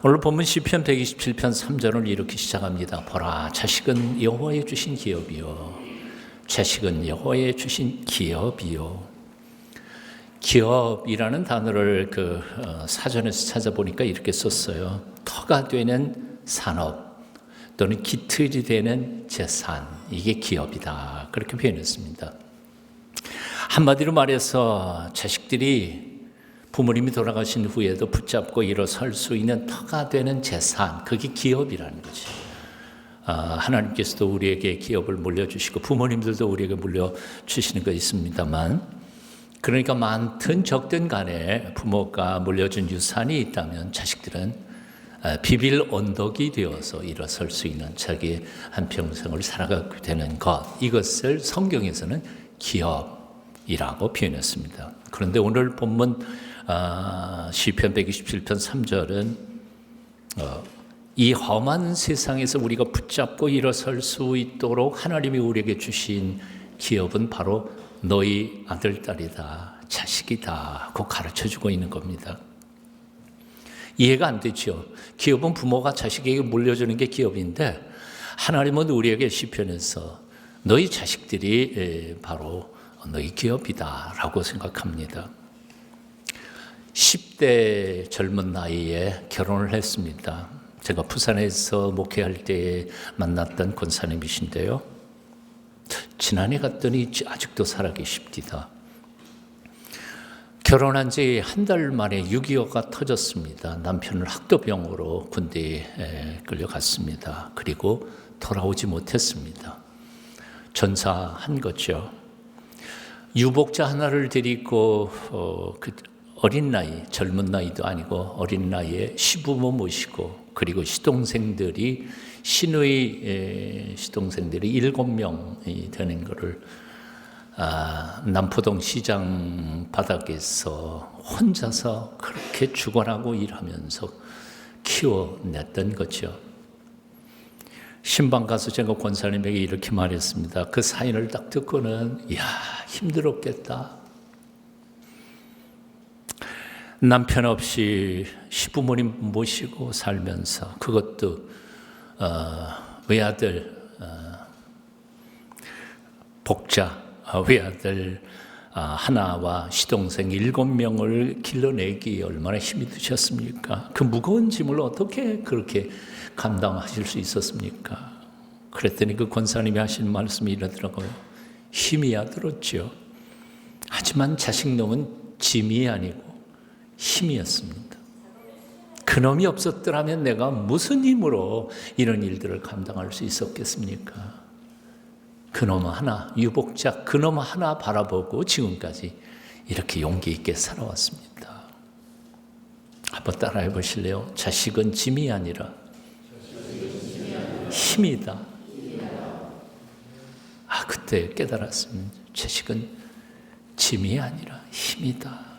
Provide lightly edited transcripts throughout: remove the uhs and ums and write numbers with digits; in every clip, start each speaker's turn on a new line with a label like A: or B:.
A: 오늘 본문 시편 127편 3절을 이렇게 시작합니다. 보라, 자식은 여호와의 주신 기업이요, 자식은 여호와의 주신 기업이요. 기업이라는 단어를 사전에서 찾아보니까 이렇게 썼어요. 터가 되는 산업 또는 기틀이 되는 재산, 이게 기업이다, 그렇게 표현했습니다. 한마디로 말해서 자식들이 부모님이 돌아가신 후에도 붙잡고 일어설 수 있는 터가 되는 재산, 그게 기업이라는 거지. 하나님께서도 우리에게 기업을 물려주시고 부모님들도 우리에게 물려주시는 거 있습니다만, 그러니까 많든 적든 간에 부모가 물려준 유산이 있다면 자식들은 비빌 언덕이 되어서 일어설 수 있는 자기 한평생을 살아가게 되는 것, 이것을 성경에서는 기업이라고 표현했습니다. 그런데 오늘 본문 시편 127편 3절은 이 험한 세상에서 우리가 붙잡고 일어설 수 있도록 하나님이 우리에게 주신 기업은 바로 너희 아들, 딸이다, 자식이다, 그 가르쳐주고 있는 겁니다. 이해가 안 되죠. 기업은 부모가 자식에게 물려주는 게 기업인데, 하나님은 우리에게 시편에서 너희 자식들이 바로 너희 기업이다 라고 생각합니다. 10대 젊은 나이에 결혼을 했습니다. 제가 부산에서 목회할 때 만났던 권사님이신데요, 지난해 갔더니 아직도 살아계십니다. 결혼한 지 한 달 만에 6.25가 터졌습니다. 남편을 학도병으로 군대에 끌려갔습니다. 그리고 돌아오지 못했습니다. 전사한 거죠. 유복자 하나를 데리고 어린 나이, 젊은 나이도 아니고 어린 나이에 시부모 모시고, 그리고 시동생들이 시누이 시동생들이 7명이 되는 것을 남포동 시장 바닥에서 혼자서 그렇게 죽어나고 일하면서 키워냈던 거죠. 신방 가서 제가 권사님에게 이렇게 말했습니다. 그 사연을 딱 듣고는 이야, 힘들었겠다. 남편 없이 시부모님 모시고 살면서, 그것도 외아들 복자 외아들 하나와 시동생 7명을 길러내기 얼마나 힘이 드셨습니까? 그 무거운 짐을 어떻게 그렇게 감당하실 수 있었습니까? 그랬더니 그 권사님이 하신 말씀이 이러더라고요. 힘이야 들었죠. 하지만 자식놈은 짐이 아니고 힘이었습니다. 그놈이 없었더라면 내가 무슨 힘으로 이런 일들을 감당할 수 있었겠습니까? 그놈 하나, 유복자 그놈 하나 바라보고 지금까지 이렇게 용기 있게 살아왔습니다. 한번 따라해 보실래요? 자식은 짐이 아니라 힘이다. 그때 깨달았습니다. 자식은 짐이 아니라 힘이다.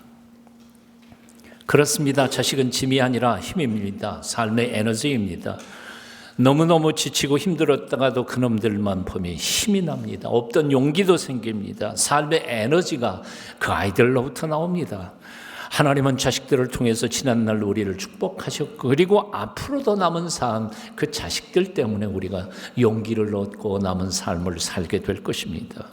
A: 그렇습니다. 자식은 짐이 아니라 힘입니다. 삶의 에너지입니다. 너무너무 지치고 힘들었다가도 그놈들만 보면 힘이 납니다. 없던 용기도 생깁니다. 삶의 에너지가 그 아이들로부터 나옵니다. 하나님은 자식들을 통해서 지난날 우리를 축복하셨고, 그리고 앞으로도 남은 삶, 그 자식들 때문에 우리가 용기를 얻고 남은 삶을 살게 될 것입니다.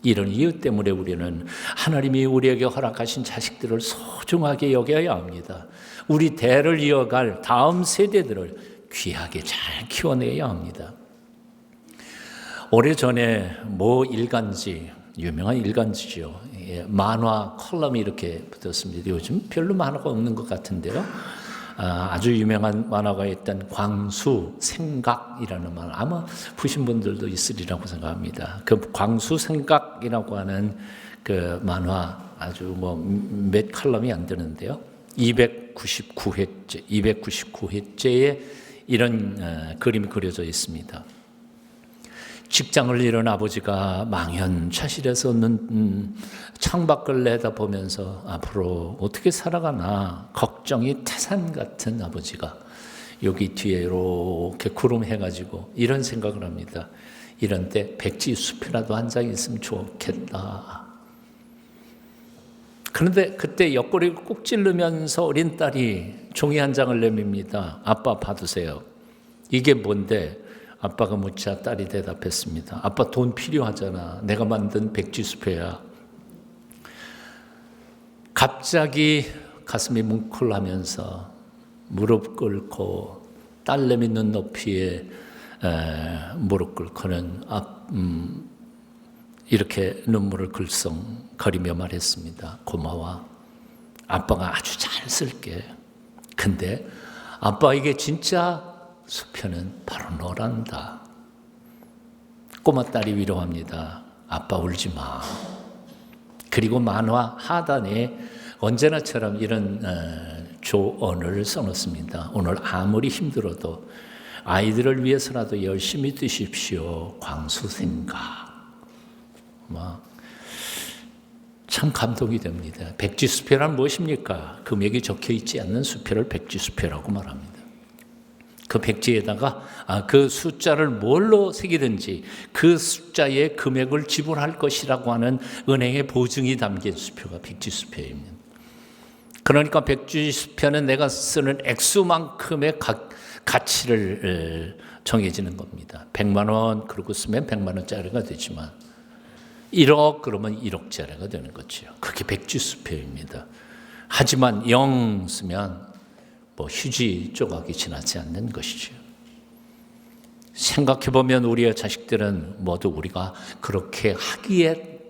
A: 이런 이유 때문에 우리는 하나님이 우리에게 허락하신 자식들을 소중하게 여겨야 합니다. 우리 대를 이어갈 다음 세대들을 귀하게 잘 키워내야 합니다. 오래전에 모 일간지, 유명한 일간지죠, 만화 컬럼이 이렇게 붙었습니다. 요즘 별로 만화가 없는 것 같은데요, 아주 유명한 만화가였던 광수생각이라는 만화, 아마 보신 분들도 있으리라고 생각합니다. 그 광수생각이라고 하는 그 만화, 아주 몇 컬럼이 안 되는데요, 299회째에 이런 그림이 그려져 있습니다. 직장을 잃은 아버지가 망연자실해서 창밖을 내다보면서 앞으로 어떻게 살아가나 걱정이 태산 같은 아버지가 여기 뒤에 이렇게 구름해가지고 이런 생각을 합니다. 이런 때 백지 숲이라도 한 장 있으면 좋겠다. 그런데 그때 옆구리를 꾹 찌르면서 어린 딸이 종이 한 장을 내밉니다. 아빠 받으세요. 이게 뭔데? 아빠가 묻자 딸이 대답했습니다. 아빠 돈 필요하잖아. 내가 만든 백지수표야. 갑자기 가슴이 뭉클하면서 무릎 꿇고 딸 내미는 높이에 무릎 꿇고는 이렇게 눈물을 글썽거리며 말했습니다. 고마워. 아빠가 아주 잘 쓸게. 근데 아빠에게 진짜 수표는 바로 너란다. 꼬마 딸이 위로합니다. 아빠 울지 마. 그리고 만화 하단에 언제나처럼 이런 조언을 써놓습니다. 오늘 아무리 힘들어도 아이들을 위해서라도 열심히 뛰십시오. 광수생각. 참 감동이 됩니다. 백지수표란 무엇입니까? 금액이 적혀 있지 않는 수표를 백지수표라고 말합니다. 그 백지에다가 그 숫자를 뭘로 새기든지 그 숫자의 금액을 지불할 것이라고 하는 은행의 보증이 담긴 수표가 백지수표입니다. 그러니까 백지수표는 내가 쓰는 액수만큼의 가치를 정해지는 겁니다. 100만 원 그러고 쓰면 100만 원짜리가 되지만 1억 그러면 1억짜리가 되는 거죠. 그게 백지수표입니다. 하지만 0 쓰면 휴지 조각이 지나지 않는 것이죠. 생각해보면 우리의 자식들은 모두 우리가 그렇게 하기에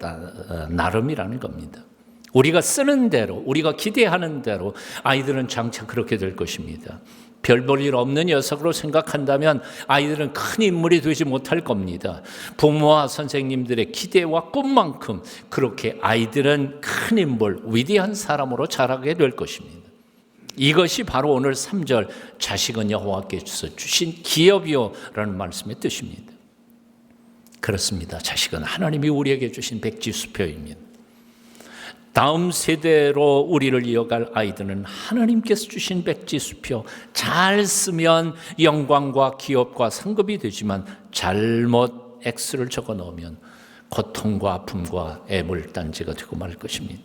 A: 나름이라는 겁니다. 우리가 쓰는 대로, 우리가 기대하는 대로 아이들은 장차 그렇게 될 것입니다. 별 볼 일 없는 녀석으로 생각한다면 아이들은 큰 인물이 되지 못할 겁니다. 부모와 선생님들의 기대와 꿈만큼 그렇게 아이들은 큰 인물, 위대한 사람으로 자라게 될 것입니다. 이것이 바로 오늘 3절 자식은 여호와께서 주신 기업이요 라는 말씀의 뜻입니다. 그렇습니다. 자식은 하나님이 우리에게 주신 백지수표입니다. 다음 세대로 우리를 이어갈 아이들은 하나님께서 주신 백지수표, 잘 쓰면 영광과 기업과 상급이 되지만 잘못 X를 적어 놓으면 고통과 아픔과 애물단지가 되고 말 것입니다.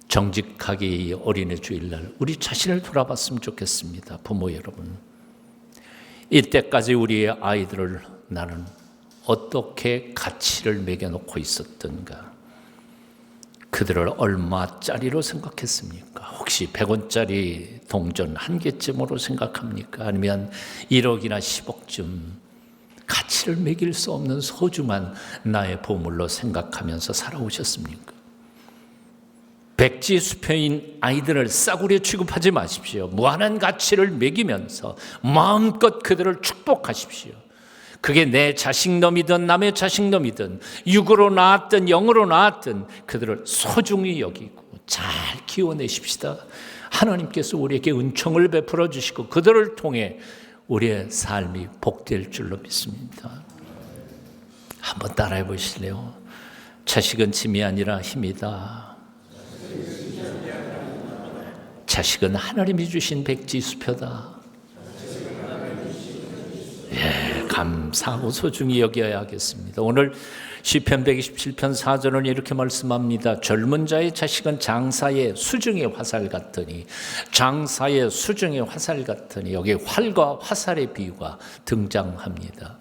A: 정직하게 이 어린이 주일날 우리 자신을 돌아봤으면 좋겠습니다. 부모 여러분, 이때까지 우리의 아이들을 나는 어떻게 가치를 매겨놓고 있었던가? 그들을 얼마짜리로 생각했습니까? 혹시 100원짜리 동전 한 개쯤으로 생각합니까? 아니면 1억이나 10억쯤 가치를 매길 수 없는 소중한 나의 보물로 생각하면서 살아오셨습니까? 백지수표인 아이들을 싸구려 취급하지 마십시오. 무한한 가치를 매기면서 마음껏 그들을 축복하십시오. 그게 내 자식놈이든 남의 자식놈이든 육으로 낳았든 영으로 낳았든 그들을 소중히 여기고 잘 키워내십시다. 하나님께서 우리에게 은총을 베풀어 주시고 그들을 통해 우리의 삶이 복될 줄로 믿습니다. 한번 따라해 보실래요? 자식은 짐이 아니라 힘이다. 자식은 하나님이 주신 백지수표다. 감사하고 소중히 여겨야 하겠습니다. 오늘 시편 127편 4절은 이렇게 말씀합니다. 젊은 자의 자식은 장사의 수중의 화살 같으니, 장사의 수중의 화살 같으니, 여기 활과 화살의 비유가 등장합니다.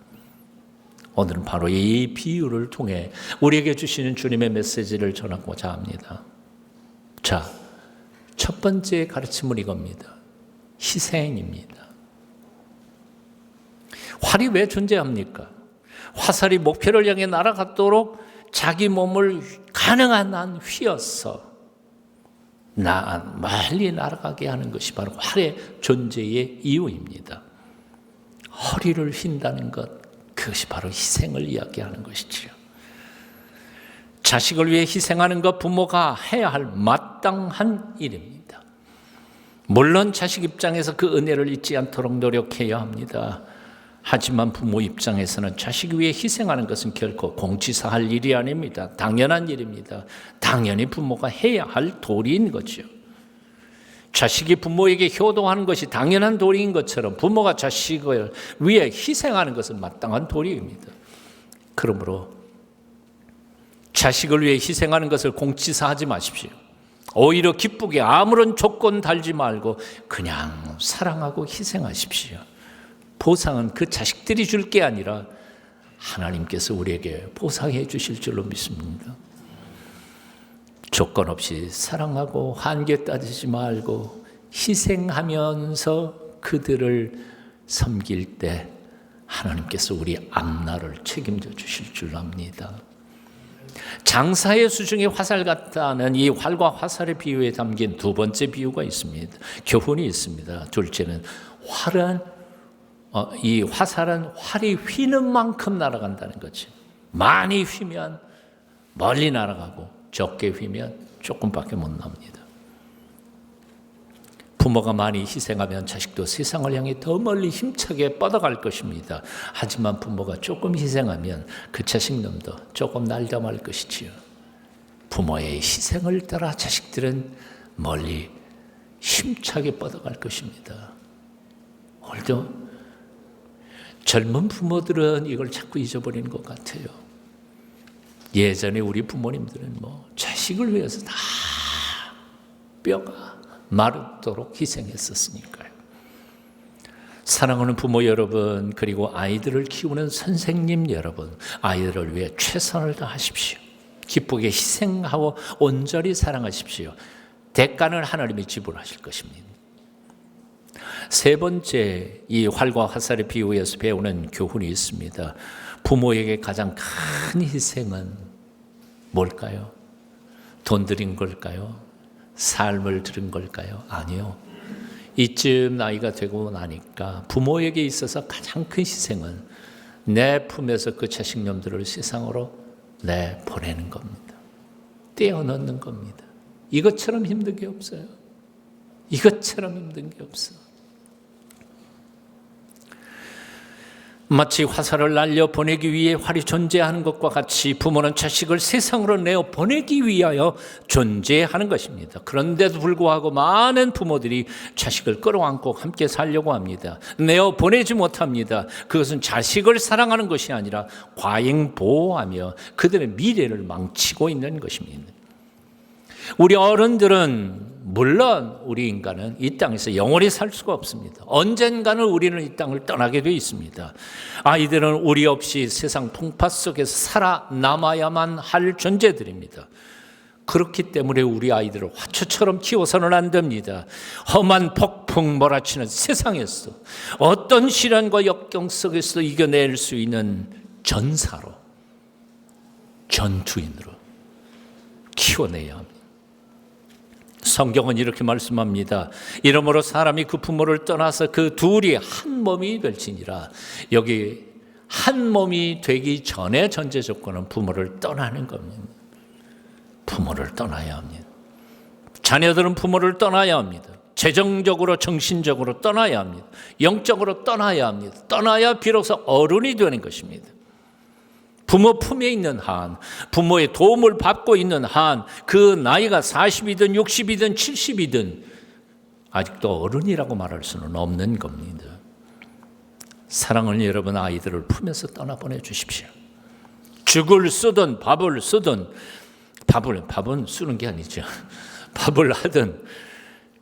A: 오늘은 바로 이 비유를 통해 우리에게 주시는 주님의 메시지를 전하고자 합니다. 자, 첫 번째 가르침은 이겁니다. 희생입니다. 활이 왜 존재합니까? 화살이 목표를 향해 날아가도록 자기 몸을 가능한 한 휘어서 멀리 날아가게 하는 것이 바로 활의 존재의 이유입니다. 허리를 휜다는 것, 그것이 바로 희생을 이야기하는 것이지요. 자식을 위해 희생하는 것, 부모가 해야 할 마땅한 일입니다. 물론 자식 입장에서 그 은혜를 잊지 않도록 노력해야 합니다. 하지만 부모 입장에서는 자식 위해 희생하는 것은 결코 공치사할 일이 아닙니다. 당연한 일입니다. 당연히 부모가 해야 할 도리인 거죠. 자식이 부모에게 효도하는 것이 당연한 도리인 것처럼 부모가 자식을 위해 희생하는 것은 마땅한 도리입니다. 그러므로 자식을 위해 희생하는 것을 공치사하지 마십시오. 오히려 기쁘게 아무런 조건 달지 말고 그냥 사랑하고 희생하십시오. 보상은 그 자식들이 줄 게 아니라 하나님께서 우리에게 보상해 주실 줄로 믿습니다. 조건 없이 사랑하고 한계 따지지 말고 희생하면서 그들을 섬길 때 하나님께서 우리 앞날을 책임져 주실 줄 압니다. 장사의 수중에 화살 같다는 이 활과 화살의 비유에 담긴 두 번째 비유가 있습니다. 교훈이 있습니다. 둘째는 이 화살은 활이 휘는 만큼 날아간다는 거지. 많이 휘면 멀리 날아가고 적게 휘면 조금밖에 못 납니다. 부모가 많이 희생하면 자식도 세상을 향해 더 멀리 힘차게 뻗어갈 것입니다. 하지만 부모가 조금 희생하면 그 자식놈도 조금 날다 말 것이지요. 부모의 희생을 따라 자식들은 멀리 힘차게 뻗어갈 것입니다. 오늘도 젊은 부모들은 이걸 자꾸 잊어버리는 것 같아요. 예전에 우리 부모님들은 자식을 위해서 다 뼈가 마르도록 희생했었으니까요. 사랑하는 부모 여러분, 그리고 아이들을 키우는 선생님 여러분, 아이들을 위해 최선을 다하십시오. 기쁘게 희생하고 온전히 사랑하십시오. 대가는 하나님이 지불하실 것입니다. 세 번째, 이 활과 화살의 비유에서 배우는 교훈이 있습니다. 부모에게 가장 큰 희생은 뭘까요? 돈 들인 걸까요? 삶을 들은 걸까요? 아니요. 이쯤 나이가 되고 나니까 부모에게 있어서 가장 큰 희생은 내 품에서 그 자식놈들을 세상으로 내보내는 겁니다. 떼어넣는 겁니다. 이것처럼 힘든 게 없어요. 이것처럼 힘든 게 없어. 마치 화살을 날려 보내기 위해 활이 존재하는 것과 같이 부모는 자식을 세상으로 내어 보내기 위하여 존재하는 것입니다. 그런데도 불구하고 많은 부모들이 자식을 끌어안고 함께 살려고 합니다. 내어 보내지 못합니다. 그것은 자식을 사랑하는 것이 아니라 과잉 보호하며 그들의 미래를 망치고 있는 것입니다. 우리 어른들은, 물론 우리 인간은 이 땅에서 영원히 살 수가 없습니다. 언젠가는 우리는 이 땅을 떠나게 되어 있습니다. 아이들은 우리 없이 세상 풍파 속에서 살아남아야만 할 존재들입니다. 그렇기 때문에 우리 아이들을 화초처럼 키워서는 안 됩니다. 험한 폭풍 몰아치는 세상에서 어떤 시련과 역경 속에서 이겨낼 수 있는 전사로, 전투인으로 키워내야 합니다. 성경은 이렇게 말씀합니다. 이러므로 사람이 그 부모를 떠나서 그 둘이 한 몸이 될지니라. 여기 한 몸이 되기 전에 전제 조건은 부모를 떠나는 겁니다. 부모를 떠나야 합니다. 자녀들은 부모를 떠나야 합니다. 재정적으로, 정신적으로 떠나야 합니다. 영적으로 떠나야 합니다. 떠나야 비로소 어른이 되는 것입니다. 부모 품에 있는 한, 부모의 도움을 받고 있는 한, 그 나이가 40이든 60이든 70이든 아직도 어른이라고 말할 수는 없는 겁니다. 사랑하는 여러분, 아이들을 품에서 떠나보내 주십시오. 죽을 쓰든 밥을 쓰든, 밥은 쓰는 게 아니죠. 밥을 하든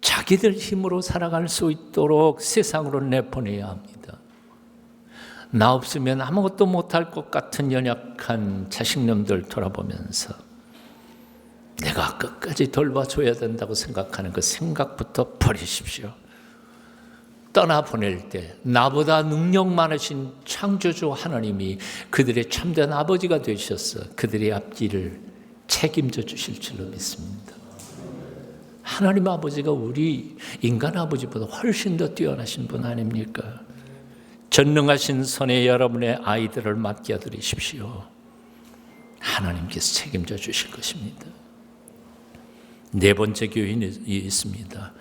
A: 자기들 힘으로 살아갈 수 있도록 세상으로 내보내야 합니다. 나 없으면 아무것도 못할 것 같은 연약한 자식놈들 돌아보면서 내가 끝까지 돌봐줘야 된다고 생각하는 그 생각부터 버리십시오. 떠나보낼 때 나보다 능력 많으신 창조주 하나님이 그들의 참된 아버지가 되셔서 그들의 앞길을 책임져 주실 줄로 믿습니다. 하나님 아버지가 우리 인간 아버지보다 훨씬 더 뛰어나신 분 아닙니까? 전능하신 손에 여러분의 아이들을 맡겨드리십시오. 하나님께서 책임져 주실 것입니다. 네 번째 교훈이 있습니다.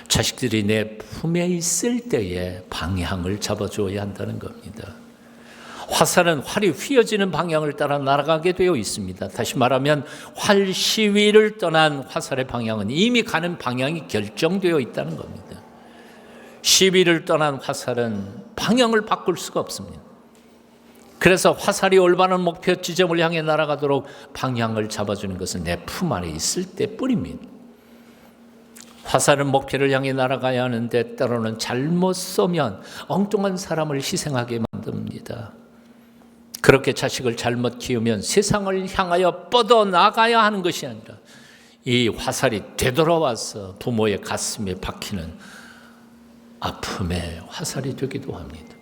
A: 자식들이 내 품에 있을 때에 방향을 잡아줘야 한다는 겁니다. 화살은 활이 휘어지는 방향을 따라 날아가게 되어 있습니다. 다시 말하면 활 시위를 떠난 화살의 방향은 이미 가는 방향이 결정되어 있다는 겁니다. 시위를 떠난 화살은 방향을 바꿀 수가 없습니다. 그래서 화살이 올바른 목표 지점을 향해 날아가도록 방향을 잡아주는 것은 내 품 안에 있을 때뿐입니다. 화살은 목표를 향해 날아가야 하는데 때로는 잘못 쏘면 엉뚱한 사람을 희생하게 만듭니다. 그렇게 자식을 잘못 키우면 세상을 향하여 뻗어나가야 하는 것이 아니라 이 화살이 되돌아와서 부모의 가슴에 박히는 아픔의 화살이 되기도 합니다.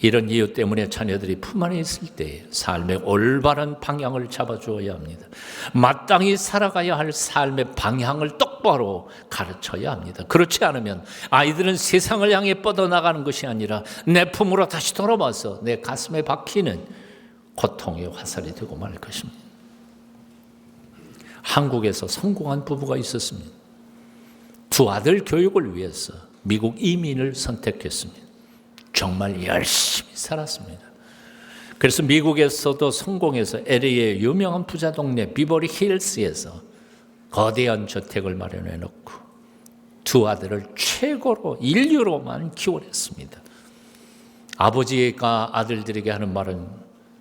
A: 이런 이유 때문에 자녀들이 품 안에 있을 때 삶의 올바른 방향을 잡아주어야 합니다. 마땅히 살아가야 할 삶의 방향을 똑바로 가르쳐야 합니다. 그렇지 않으면 아이들은 세상을 향해 뻗어나가는 것이 아니라 내 품으로 다시 돌아와서 내 가슴에 박히는 고통의 화살이 되고 말 것입니다. 한국에서 성공한 부부가 있었습니다. 두 아들 교육을 위해서 미국 이민을 선택했습니다. 정말 열심히 살았습니다. 그래서 미국에서도 성공해서 LA의 유명한 부자 동네 비버리 힐스에서 거대한 저택을 마련해 놓고 두 아들을 최고로 인류로만 키워냈습니다. 아버지가 아들들에게 하는 말은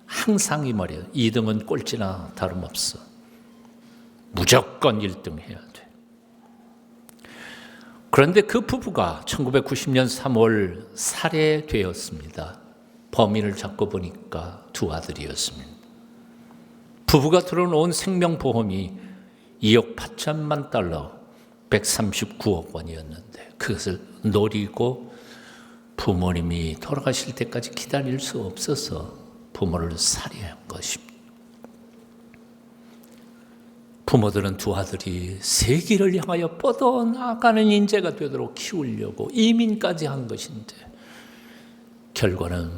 A: 항상 이 말이에요. 2등은 꼴찌나 다름없어. 무조건 1등 해야 돼. 그런데 그 부부가 1990년 3월 살해되었습니다. 범인을 잡고 보니까 두 아들이었습니다. 부부가 들어놓은 생명보험이 2억 8천만 달러, 139억 원이었는데 그것을 노리고 부모님이 돌아가실 때까지 기다릴 수 없어서 부모를 살해한 것입니다. 부모들은 두 아들이 세계를 향하여 뻗어나가는 인재가 되도록 키우려고 이민까지 한 것인데 결과는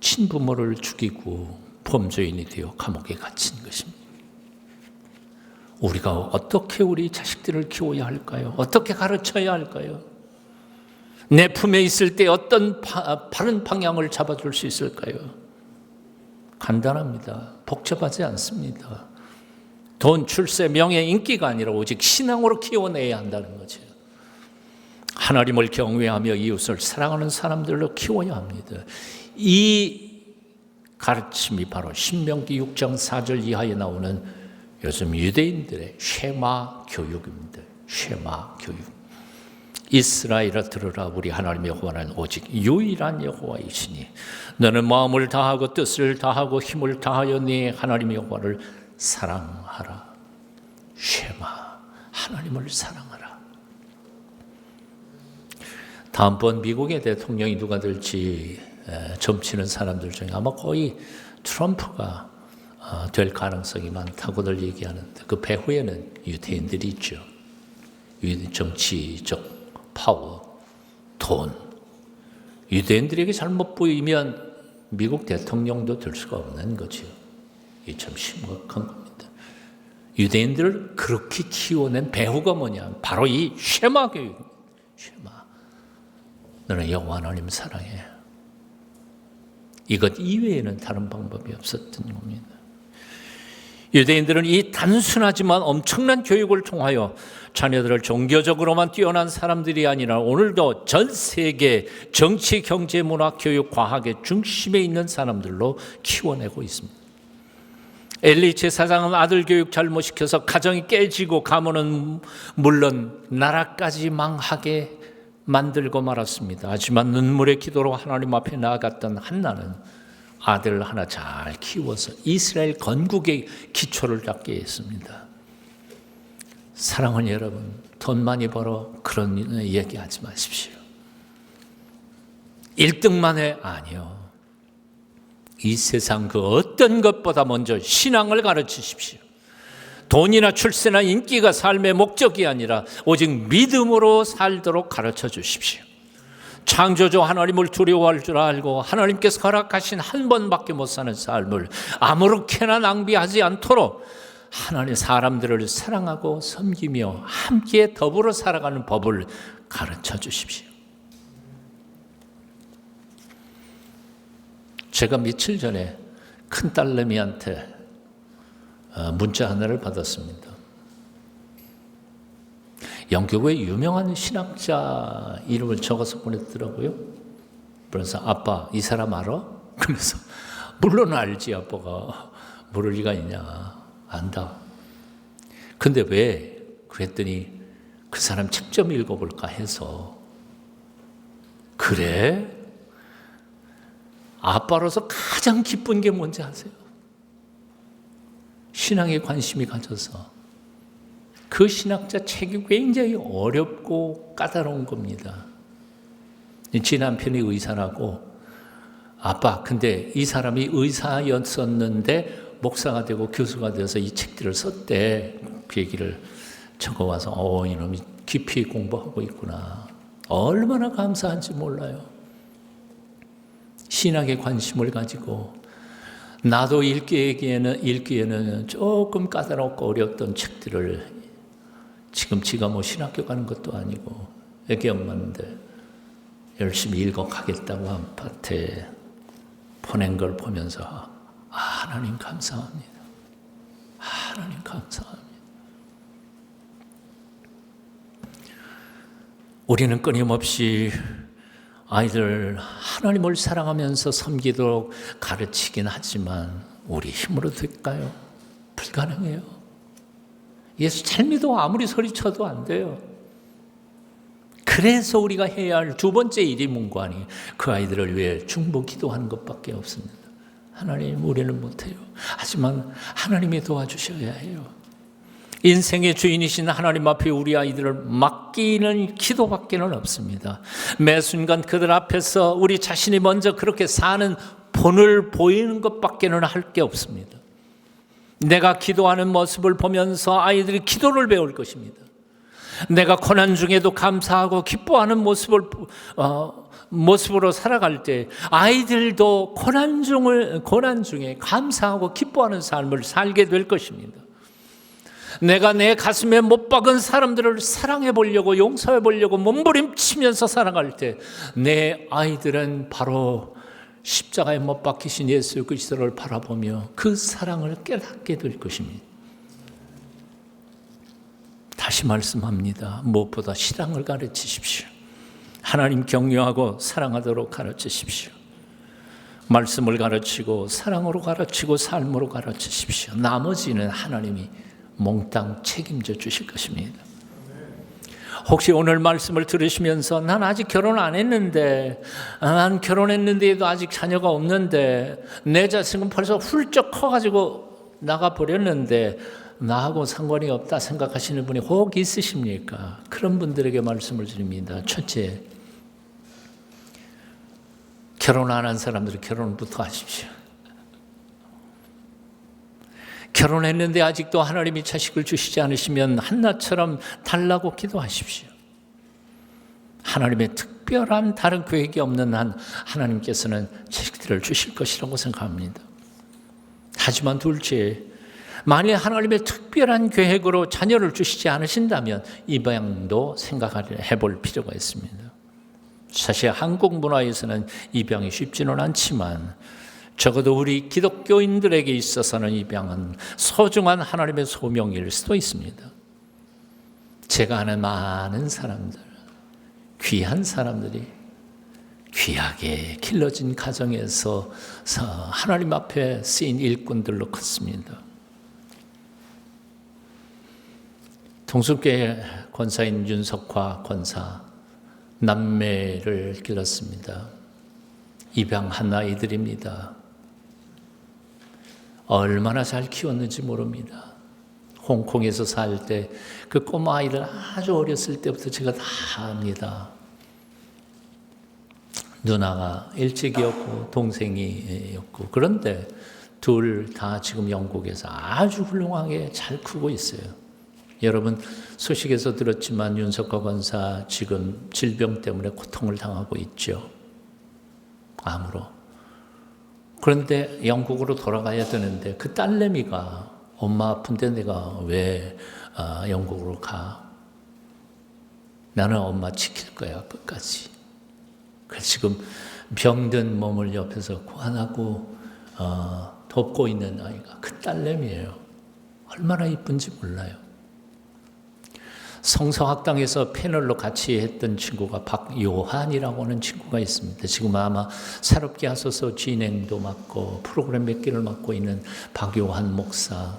A: 친부모를 죽이고 범죄인이 되어 감옥에 갇힌 것입니다. 우리가 어떻게 우리 자식들을 키워야 할까요? 어떻게 가르쳐야 할까요? 내 품에 있을 때 어떤 바른 방향을 잡아줄 수 있을까요? 간단합니다. 복잡하지 않습니다. 돈, 출세, 명예, 인기가 아니라 오직 신앙으로 키워내야 한다는 거죠. 하나님을 경외하며 이웃을 사랑하는 사람들로 키워야 합니다. 이 가르침이 바로 신명기 6장 4절 이하에 나오는 요즘 유대인들의 쉐마 교육입니다. 쉐마 교육. 이스라엘아 들으라, 우리 하나님의 여호와는 오직 유일한 여호와이시니 너는 마음을 다하고 뜻을 다하고 힘을 다하여 네 하나님의 여호와를 사랑하라. 쉐마, 하나님을 사랑하라. 다음번 미국의 대통령이 누가 될지 점치는 사람들 중에 아마 거의 트럼프가 될 가능성이 많다고들 얘기하는데 그 배후에는 유대인들이 있죠. 정치적 파워, 돈. 유대인들에게 잘못 보이면 미국 대통령도 될 수가 없는 거죠. 이게 참 심각한 겁니다. 유대인들을 그렇게 키워낸 배후가 뭐냐? 바로 이 쉐마 교육입니다. 쉐마. 너는 여호와 하나님 사랑해. 이것 이외에는 다른 방법이 없었던 겁니다. 유대인들은 이 단순하지만 엄청난 교육을 통하여 자녀들을 종교적으로만 뛰어난 사람들이 아니라 오늘도 전 세계 정치, 경제, 문화, 교육, 과학의 중심에 있는 사람들로 키워내고 있습니다. 엘리 제사장은 아들 교육 잘못시켜서 가정이 깨지고 가문은 물론 나라까지 망하게 만들고 말았습니다. 하지만 눈물의 기도로 하나님 앞에 나아갔던 한나는 아들 하나 잘 키워서 이스라엘 건국의 기초를 닦게 했습니다. 사랑하는 여러분, 돈 많이 벌어 그런 얘기하지 마십시오. 1등만 해? 아니요. 이 세상 그 어떤 것보다 먼저 신앙을 가르치십시오. 돈이나 출세나 인기가 삶의 목적이 아니라 오직 믿음으로 살도록 가르쳐 주십시오. 창조주 하나님을 두려워할 줄 알고 하나님께서 허락하신 한 번밖에 못 사는 삶을 아무렇게나 낭비하지 않도록 하나님 사람들을 사랑하고 섬기며 함께 더불어 살아가는 법을 가르쳐 주십시오. 제가 며칠 전에 큰딸내미한테 문자 하나를 받았습니다. 영국의 유명한 신학자 이름을 적어서 보냈더라고요. 그래서 아빠 이 사람 알아? 그래서 물론 알지, 아빠가. 모를 리가 있냐. 안다. 근데 왜? 그랬더니 그 사람 책 좀 읽어볼까 해서. 그래? 아빠로서 가장 기쁜 게 뭔지 아세요? 신앙에 관심이 가져서 그 신학자 책이 굉장히 어렵고 까다로운 겁니다. 지 남편이 의사라고, 아빠, 근데 이 사람이 의사였었는데 목사가 되고 교수가 되어서 이 책들을 썼대. 그 얘기를 적어와서 이놈이 깊이 공부하고 있구나. 얼마나 감사한지 몰라요. 신학에 관심을 가지고 나도 읽기에는 조금 까다롭고 어려웠던 책들을 지금 지가 뭐 신학교 가는 것도 아니고 애기 엄마인데 열심히 읽어가겠다고 아파트에 보낸 걸 보면서 하나님 감사합니다. 하나님 감사합니다. 우리는 끊임없이 아이들 하나님을 사랑하면서 섬기도록 가르치긴 하지만 우리 힘으로 될까요? 불가능해요. 예수 잘 믿어 아무리 소리쳐도 안 돼요. 그래서 우리가 해야 할 두 번째 일이 문관이 그 아이들을 위해 중보 기도하는 것밖에 없습니다. 하나님, 우리는 못해요. 하지만 하나님이 도와주셔야 해요. 인생의 주인이신 하나님 앞에 우리 아이들을 맡기는 기도밖에는 없습니다. 매 순간 그들 앞에서 우리 자신이 먼저 그렇게 사는 본을 보이는 것밖에는 할 게 없습니다. 내가 기도하는 모습을 보면서 아이들이 기도를 배울 것입니다. 내가 고난 중에도 감사하고 기뻐하는 모습으로 살아갈 때 아이들도 고난 중에 감사하고 기뻐하는 삶을 살게 될 것입니다. 내가 내 가슴에 못 박은 사람들을 사랑해 보려고 용서해 보려고 몸부림치면서 살아갈 때 내 아이들은 바로 십자가에 못 박히신 예수 그리스도를 바라보며 그 사랑을 깨닫게 될 것입니다. 다시 말씀합니다. 무엇보다 신앙을 가르치십시오. 하나님 경외하고 사랑하도록 가르치십시오. 말씀을 가르치고 사랑으로 가르치고 삶으로 가르치십시오. 나머지는 하나님이 몽땅 책임져 주실 것입니다. 혹시 오늘 말씀을 들으시면서 난 아직 결혼 안 했는데, 난 결혼했는데도 아직 자녀가 없는데, 내 자식은 벌써 훌쩍 커가지고 나가버렸는데 나하고 상관이 없다 생각하시는 분이 혹 있으십니까? 그런 분들에게 말씀을 드립니다. 첫째, 결혼 안 한 사람들은 결혼부터 하십시오. 결혼했는데 아직도 하나님이 자식을 주시지 않으시면 한나처럼 달라고 기도하십시오. 하나님의 특별한 다른 계획이 없는 한 하나님께서는 자식들을 주실 것이라고 생각합니다. 하지만 둘째, 만일 하나님의 특별한 계획으로 자녀를 주시지 않으신다면 입양도 생각해 볼 필요가 있습니다. 사실 한국 문화에서는 입양이 쉽지는 않지만 적어도 우리 기독교인들에게 있어서는 입양은 소중한 하나님의 소명일 수도 있습니다. 제가 아는 많은 사람들, 귀한 사람들이 귀하게 길러진 가정에서 하나님 앞에 쓰인 일꾼들로 컸습니다. 동숲교회 권사인 윤석화 권사, 남매를 길렀습니다. 입양한 아이들입니다. 얼마나 잘 키웠는지 모릅니다. 홍콩에서 살 때 그 꼬마 아이들 아주 어렸을 때부터 제가 다 압니다. 누나가 일찍이었고 동생이었고, 그런데 둘 다 지금 영국에서 아주 훌륭하게 잘 크고 있어요. 여러분 소식에서 들었지만 윤석화 권사 지금 질병 때문에 고통을 당하고 있죠. 암으로. 그런데 영국으로 돌아가야 되는데 그 딸내미가 엄마 아픈데 내가 왜 영국으로 가? 나는 엄마 지킬 거야 끝까지. 그래서 지금 병든 몸을 옆에서 고안하고 돕고 있는 아이가 그 딸내미예요. 얼마나 이쁜지 몰라요. 성서학당에서 패널로 같이 했던 친구가 박요한이라고 하는 친구가 있습니다. 지금 아마 새롭게 하소서 진행도 맡고 프로그램 몇 개를 맡고 있는 박요한 목사.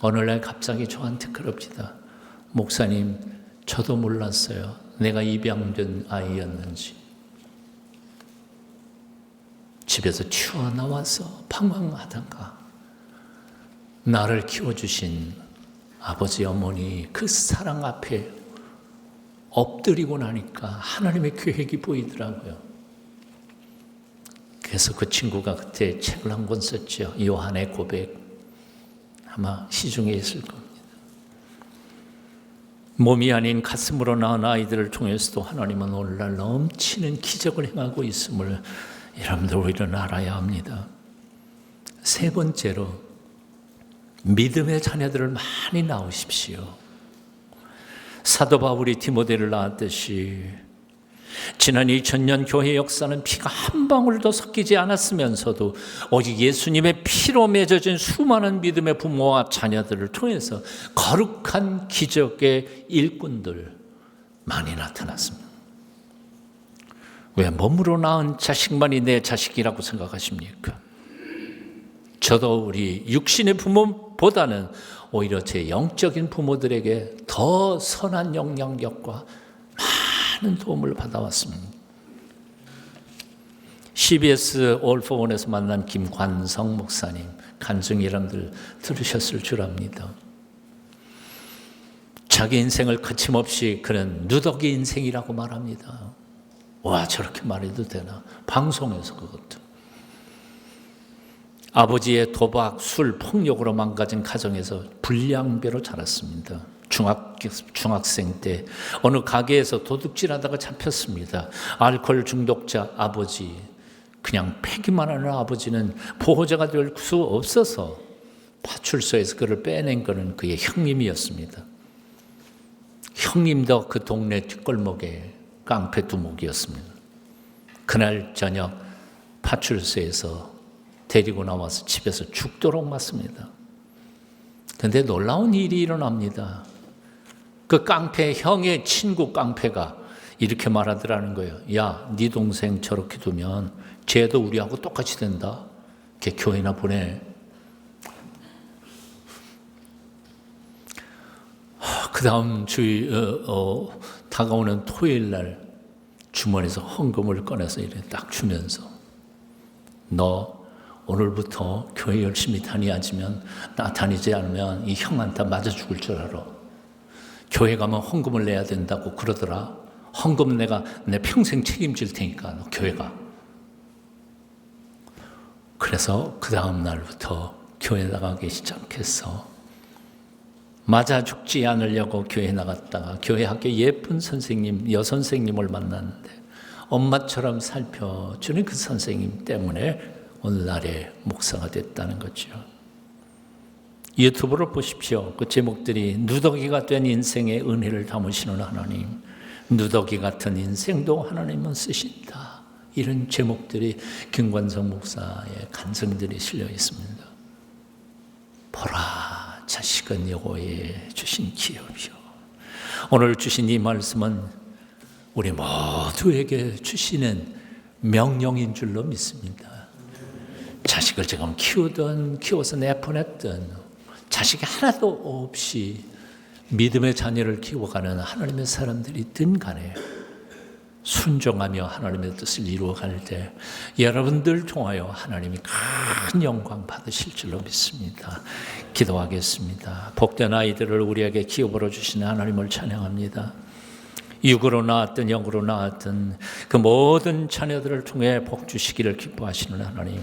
A: 어느 날 갑자기 저한테 그럽니다. 목사님, 저도 몰랐어요. 내가 입양된 아이였는지. 집에서 튀어나와서 방황하다가 나를 키워주신 아버지, 어머니 그 사랑 앞에 엎드리고 나니까 하나님의 계획이 보이더라고요. 그래서 그 친구가 그때 책을 한 권 썼죠. 요한의 고백. 아마 시중에 있을 겁니다. 몸이 아닌 가슴으로 낳은 아이들을 통해서도 하나님은 오늘날 넘치는 기적을 행하고 있음을 여러분들 우리는 알아야 합니다. 세 번째로 믿음의 자녀들을 많이 낳으십시오. 사도 바울이 디모데를 낳았듯이 지난 2000년 교회 역사는 피가 한 방울도 섞이지 않았으면서도 오직 예수님의 피로 맺어진 수많은 믿음의 부모와 자녀들을 통해서 거룩한 기적의 일꾼들 많이 나타났습니다. 왜 몸으로 낳은 자식만이 내 자식이라고 생각하십니까? 저도 우리 육신의 부모보다는 오히려 제 영적인 부모들에게 더 선한 영향력과 많은 도움을 받아왔습니다. CBS All for One에서 만난 김관성 목사님, 간증 여러분들 들으셨을 줄 압니다. 자기 인생을 거침없이 그는 누더기 인생이라고 말합니다. 와, 저렇게 말해도 되나? 방송에서 그것도. 아버지의 도박, 술, 폭력으로 망가진 가정에서 불량배로 자랐습니다. 중학생 때 어느 가게에서 도둑질하다가 잡혔습니다. 알코올 중독자 아버지, 그냥 패기만 하는 아버지는 보호자가 될 수 없어서 파출소에서 그를 빼낸 것은 그의 형님이었습니다. 형님도 그 동네 뒷골목에 깡패 두목이었습니다. 그날 저녁 파출소에서 데리고 나와서 집에서 죽도록 맞습니다. 그런데 놀라운 일이 일어납니다. 그 깡패, 형의 친구 깡패가 이렇게 말하더라는 거예요. 야, 네 동생 저렇게 두면 쟤도 우리하고 똑같이 된다. 걔 교회나 보내. 그 다음 다가오는 토요일 날 주머니에서 헌금을 꺼내서 이렇게 딱 주면서 너 오늘부터 교회 열심히 다니지 않으면 이 형한테 맞아 죽을 줄 알아. 교회 가면 헌금을 내야 된다고 그러더라. 헌금 내가 내 평생 책임질 테니까 너 교회 가. 그래서 그 다음 날부터 교회 나가기 시작해서 맞아 죽지 않으려고 교회 나갔다가 교회 학교 예쁜 선생님, 여선생님을 만났는데 엄마처럼 살펴주는 그 선생님 때문에 오늘날의 목사가 됐다는 거죠. 유튜브를 보십시오. 그 제목들이 누더기가 된 인생의 은혜를 담으시는 하나님, 누더기 같은 인생도 하나님은 쓰신다. 이런 제목들이 김관성 목사의 간증들이 실려 있습니다. 보라, 자식은 여호와의 주신 기업이요. 오늘 주신 이 말씀은 우리 모두에게 주시는 명령인 줄로 믿습니다. 자식을 지금 키워서 내보냈던 자식이 하나도 없이 믿음의 자녀를 키워가는 하나님의 사람들이든 간에 순종하며 하나님의 뜻을 이루어갈 때 여러분들 통하여 하나님이 큰 영광 받으실 줄로 믿습니다. 기도하겠습니다. 복된 아이들을 우리에게 기업으로 주시는 하나님을 찬양합니다. 육으로 낳았든 영으로 낳았든 그 모든 자녀들을 통해 복 주시기를 기뻐하시는 하나님,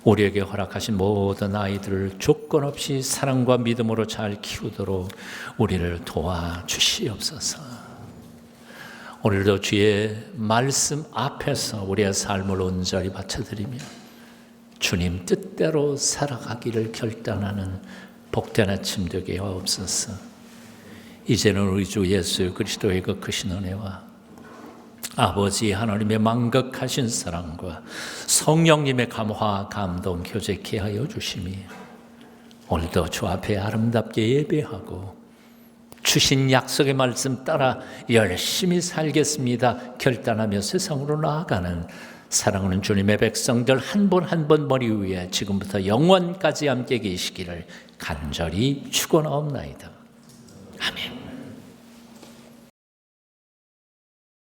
A: 우리에게 허락하신 모든 아이들을 조건 없이 사랑과 믿음으로 잘 키우도록 우리를 도와주시옵소서. 오늘도 주의 말씀 앞에서 우리의 삶을 온전히 바쳐드리며 주님 뜻대로 살아가기를 결단하는 복된 아침 되게 하옵소서. 이제는 우리 주 예수 그리스도의 그 크신 은혜와 아버지 하나님의 만극하신 사랑과 성령님의 감화 감동 교제케 하여 주심이 오늘도 주 앞에 아름답게 예배하고 주신 약속의 말씀 따라 열심히 살겠습니다 결단하며 세상으로 나아가는 사랑하는 주님의 백성들 한 분 한 분 머리 위에 지금부터 영원까지 함께 계시기를 간절히 축원하옵나이다. 아멘.